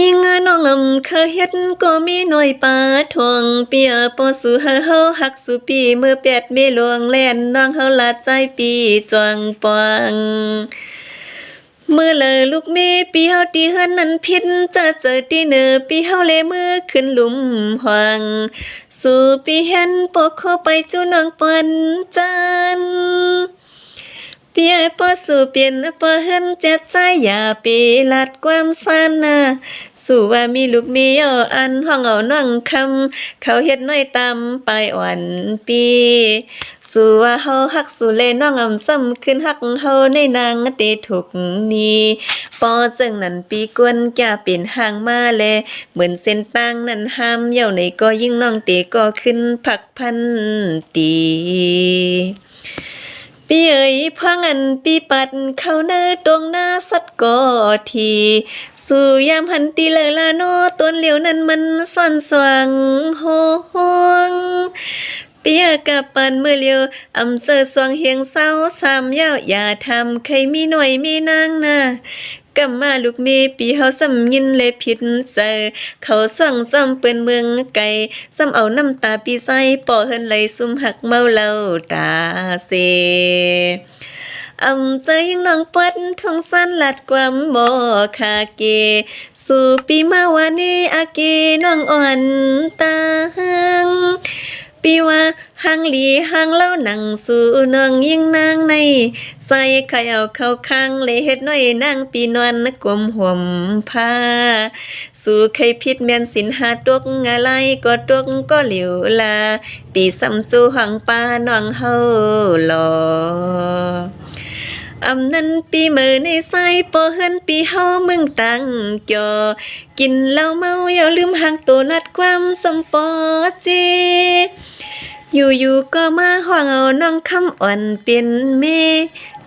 ยิ่งน้องเคยเฮ็ดก็มีหน่อยปาทองเปียปอสู่เฮาฮักสู่ปีเมื่อ8เมหลวงแล่นน้องเฮาลาดใจปีจวงปวงเมื่อเลยลูกเมปีเฮาตีเฮือนนั้นพิษจะเจอตีเนอปีเฮาเลมือขึ้นหลุมหวังสู่ปีเห็นปกเข้าไปจูน้องปันจันเปียปอสู่เปลี่ยนปอเฮินเจ็ดใจอย่าปีลัดความสันนะสู่ว่ามีลูกมีย่ออันห้องเอานั่งคำเขาเฮ็ดน้อยตามไปอ่อนปีสู่ว่าเฮาฮักสู่เลน้องซ้ำขึ้นฮักเฮาในนางเตทุกนี้ปอจังนั้นปีกวนแก่เป็นห่างมาแลเหมือนเส้นตั้งนั้นห้ามเย่าในก็ยิ่งน้องเตก็ขึ้นผักพันตีปีเอ๋ยพังอันปีปัดเข้าเนื้อตรงหน้าสัดก็ทีสู่ยามหันตีเลยละโนต้นเหลียวนั้นมันซ่อนสว่างโหงเปียกับปันเมื่อเลียวเสอสว่างเฮียงเศร้าสามยาวอย่าทำใครมีหน่วยมีนางนะกำมาลูกเมปีเฮาซ้ำยินเลยผิดใจเขาสั่งซ้ำเปิ้นเมืองไก่ซ้ำเอาน้ำตาปีใส่ป่อเฮินไหลซุ่มหักเมาเหล้าตาเสใจยังน้องปัดทองสั้นลัดความบ่คาเกสู่ปีมาวานีอาเกน้องอ่อนตาหังปีว่าหางหลีหางเล่าหนังสู่น้องยิ่งนางในใส่ไข่เอาเข้าข้างเลยเฮ็ดน้อยนางปีนวลกลมห่มผ้าสู่ไข่พิษแม่นสินหาตกอะไรก็ตกก็เหลียวลาปีซ้ำจูหังป้าน้องเฮาหลอนั้นปีมือในใส่ปอเฮินปีเฮามึงตั้งจอกินเหล้าเมาอย่าลืมหักตัวลัดความสมปอจีอยู่ก็มาห่วงเอาน้องคำอ่อนเป็นเม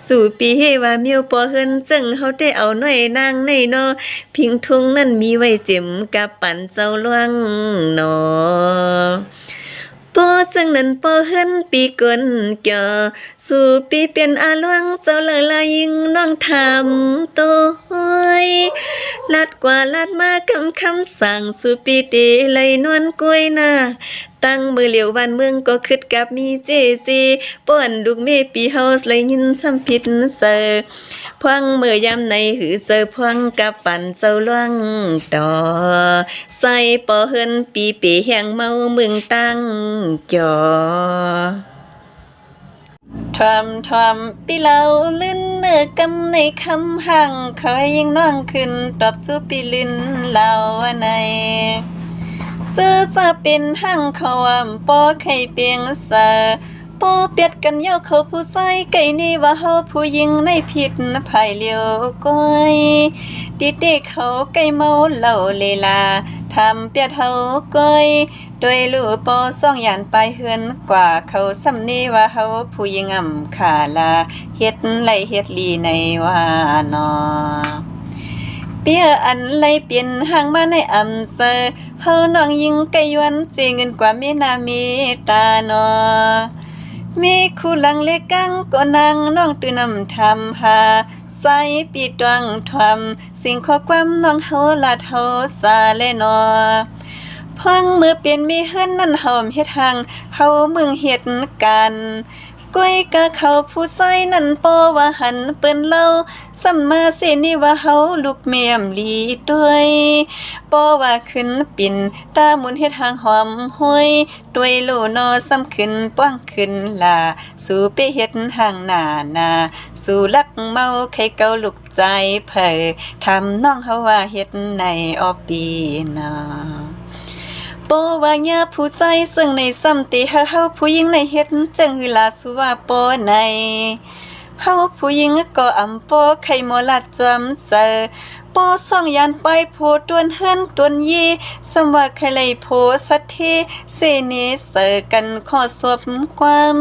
สู่ปีเฮว่าเมียวปอเฮินจึงเฮาได้เอาหน่อยนางในนอพิงทุงนั่นมีไว้เจ็มกับปั่นเจ้าลวงนอปอจังนั้นปอเฮินปีก่อนเกี่ยสู่ปีเป็นอาลวงเจ้าละลายิงน้องทำโตยลัดกว่าลัดมาคำสั่งสู่ปีตีเลยนวลกล้วยนาตั้งมือเหลียววันเมืองก็คิดกับมีเจจีป้อนลูกเมปีเฮาส์เลยยินซ้ำผิดเจอพวังเมื่อยามในหือเจอพวังกับปั่นเจ้าล่วงต่อใส่ปอเฮินปีเปแห่งเมาเมืองตั้งจอทอมปีเหล่าลื่นเนื้อกำในคำห่างคอยยิ่งน้องขึ้นตอบจูปีลื่นเหล่าในซื้อจะเป็นห้างความปอไข่เปียงเสอปอเปียดกันเย้าเขาผู้ใส่ไก่นี่ว่าเฮาผู้หญิงในผิดภายเลียวก้อยติเตเขาไก่เมาเหล่าเลลาทำเปียดเฮาก้อยโดยลูปอซ่องยานไปเฮือนกว่าเขาสำนีว่าเฮาผู้หญิงขาลาเฮ็ดไหลเฮ็ดลีในว่านอเปียอันไลเปลี่ยนห่างมาในเสอเฮาน้องยิงไก่ยวนเจเงินกว่าเมนาเมตานอมีคู่หลังเล็กกังก็นางน้องตื่นทำหาใส่ปีตวงทำสิ่งข้อความน้องเฮาลาดเฮาซาเลนอพังมือเปลี่ยนมีเฮือนนั่นหอมเฮ็ดหังเฮามึงเฮ็ดกันก้อยกะเขาผู้ใส่นั่นปอว่าหันเปิ้นเล่าสัมมาเสนี่ว่าเฮาลูกเมียมลีด้วยปอว่าขึ้นปิ่นตามุนเฮ็ดหางหอมห้อยด้วยโลนอซ้ำขึ้นป้องขึ้นลาสู่ไปเฮ็ดหางหนาสู่ลักเมาไข่เกาลูกใจเผยทำน้องเฮาว่าเฮ็ดในออปีนาปอว่าญาผู้ใจซึ่งในซ้ำติเฮาผู้หญิงในเฮ็ดจังหือลาสุว่าปอในเฮาผู้หญิงก็ปอไข่หมอลัดจวมเจอปอส่องยานไปโพตวนเฮือนตวนยีสมว่าไข่ไหลโพสัทเทเสเนเสอกันขอสวบความ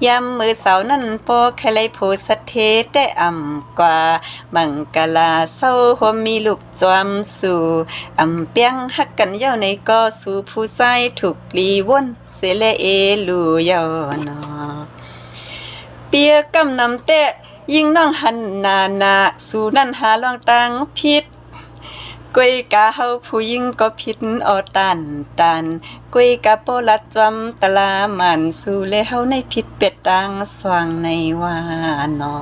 ยามมือเสานั่นปอไข่ไหลโพสัทเทได้กว่าบังกะลาเศร้าหัวมีลูกจวมสู่เปียงฮักกันเย้าในก็สู่ผู้ใจถูกลีวนเสเลเอลูยอนอเปียกำนำเตะยิ่งน้องหันนาสู่นั่นหาลองตังพิษ กวยกาเฮาผู้หญิงก็ผิดเอาตันกวยกาโปลัดจอมตะลามันสู่เลเฮาในผิดเป็ดดังสว่างในวานอ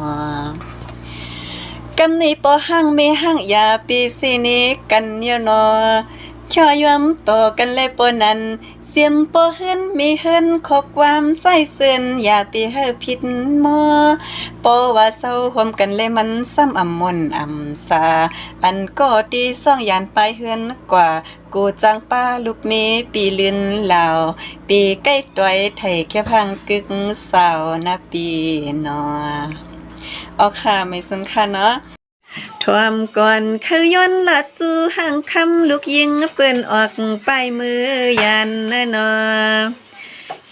กำนี้ปอห้างเมห้างยาปีสีนี้กันเนี่ยนอช่อยอมต่อกันเลยปอนั้นเสียมปอเฮินมีเฮินขอความใส่เซินอย่าไปเฮอผิดมอปอว่าเศร้าห่วมกันเลยมันซ้ำอำมนอำสาอันก็ดีซ่องยานไปเฮือนกว่ากูจังป้าลูกเมปีลืนลาวปีใกล้ต้อยไทยแค่พังกึกสาวนะปีนอเอาค่ะไม่สนค่ะเนาะทวมก่อนคือย้อนละจูห่างคำลูกยิงเปิ้นออกไปมือยันเนาะ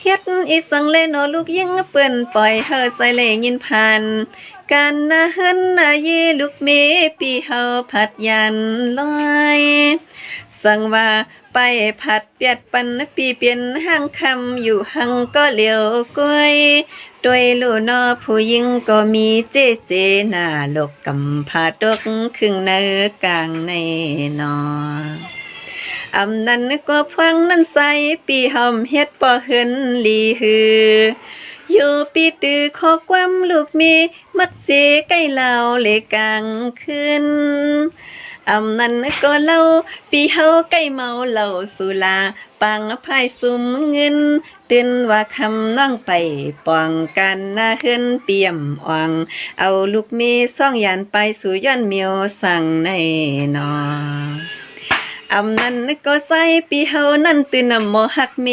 เฮ็ดอีสังเลนอลูกยิงเปิ้นปล่อยเฮอใส่เลยินพันกันนะเฮินนะเยลูกเมปีเฮาผัดยันลอยสั่งว่าไปผัดเปียดปันปีเปลี่ยนห่างคำอยู่หังก็เหลียวก้อยโดยลูนอผู้หญิงก็มีเจหน้าโลกกำผาดกครึ่งเนื้อกลางในนออำนั้นก็ฟังนั้นใสปีหอมเฮ็ดป่อเฮินลีฮืออยู่ปีตือขอความลูกมีมัดเจใกล้เหล่าเลกลางคืนอำนั้นก็เล่าปีเฮาใกล้เมาเหล่าสุลาปังพายสุมเงินตื่นว่าคำน้องไปป้องกันหน้าเฮินเปี่ยมอ่องเอาลูกมีซ่องยานไปสู่ย้อนเมียวสั่งในนออำนั้นก็ใส่ปีเฮานั้นตื่นนำหมอหักเม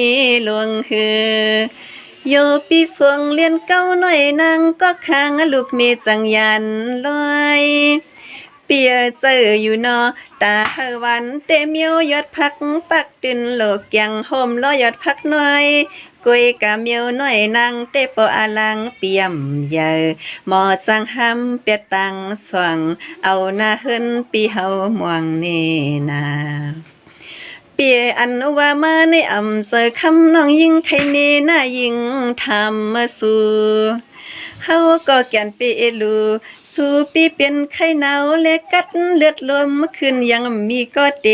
ลวงฮือโยปีสวงเรียนเก้าหน่อยนางก็ค้างลูกเมจังยันลอยเปียเจออยู่นอตาเฮวันเตเมียวยอดพักปักตินโลกยังห่มล้อยอดพักหน่อยกวยกะเมียวหน่อยนางเตปออาลังเปี่ยมใหญ่หมอจังห้ำเปียตังสว่างเอาหน้าเฮินปีเฮาม่วงนี่นาเปียอันว่ามาในอำเจอคำน้องยิงไข่เนหน้ายิงทำมาสู่เฮาก็แก่นเปลูสู่ปีเป็นไข่หนาวและกัดเลือดลมขึ้นยังมีก็เต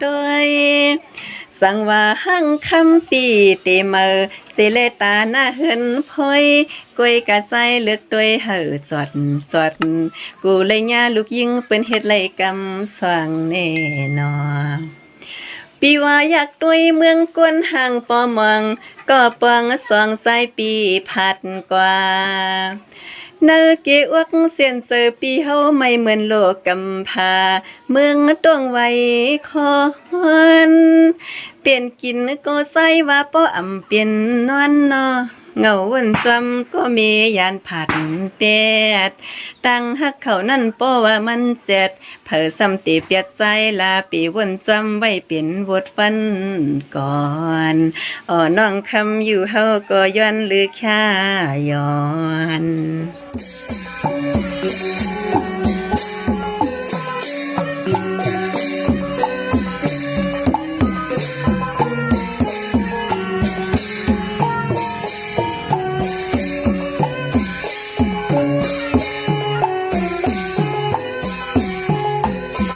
ต้อยสั่งว่าหั่งคำปีเตเมอเสเลตาหน้าเฮินพอยกวยกะใส่เลือกตัวยเฮอจอดกูเลยย่าลูกยิงเป็นเฮ็ดไรกำสั่งแน่นอปีว่าอยากตุยเมืองกวนห่างปอมองก็ปองสองใจปีผัดกว่าเนเกอวกเสียนเจอปีเฮาไม่เหมือนโลกกำพาเมืองต้องไว้คอนเปลี่ยนกินก็ใส่ว่าป้ออำเปลี่ยนนอนนอเงาวนจำก็มียานผัดเป็ดตั้งฮักเขานั่นป้อว่ามันเจ็ดเผอซ้ำตีเปียดใจลาปีวนจำไว้เป็นบทฟันก่อนน้องคำอยู่เฮาก็ย้อนหรือแค่ย้อน